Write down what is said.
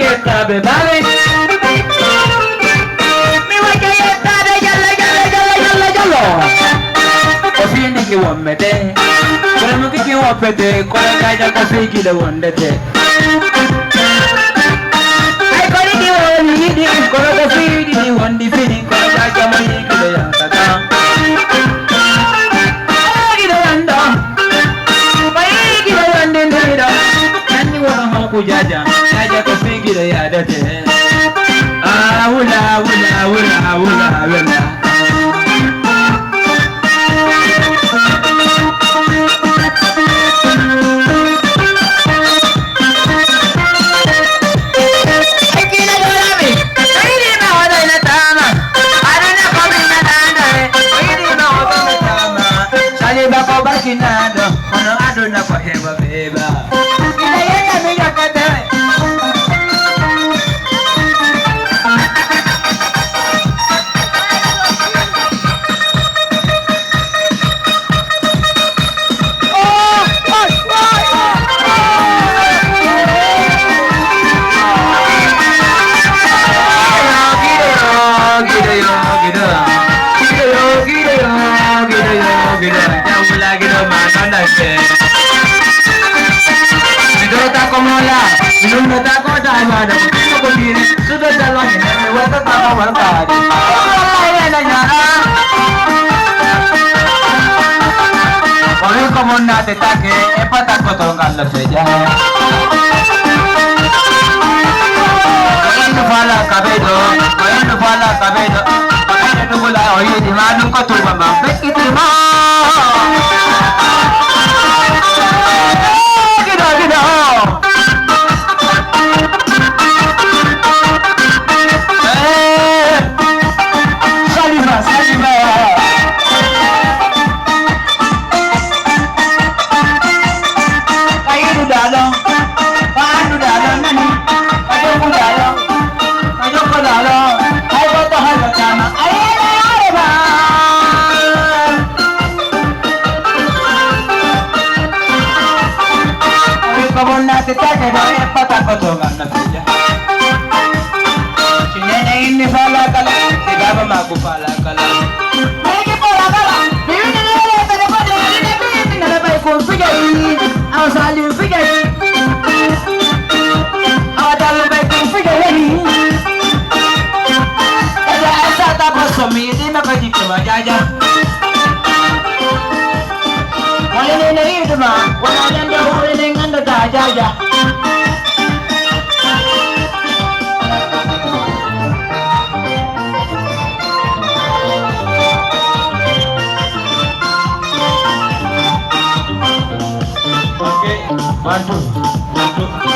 yetta be babe. Mi waka yetta be yalla. Kofini ki wommete. Kore muki ki woppete. Kore kaja kofi ki le wondete. Ay kore ki woni di. Kore kofi di wondi fini. Kore kaja mo yi ki le yanta. Jaja, jaja ko figure ya date. Wula. Kinado, ono ado na kwa hewa beba. Inayenda minya kate. Sudah jalan ini, wata tahu bertadi. Kalau kamu nak tetake, apa tak potong kalau saja. Kau fala kabedo, kau fala kabedo. Kau itu pula oi di mana kau tu mama, begitu mah. Kita. Tetake na pata kotongan na siya. Sinene ini pala kala, si baba makupala kala. Lagi pala kala. Bibi na nila taga pa din na labay ko figay. Aw sali figay. Aw dalo bay ko figay. Kaya asa tapos sumidi makadikto ba jaja. Wala na ito ma. Wala na daw rin ang jaja. Okay, 1, 2.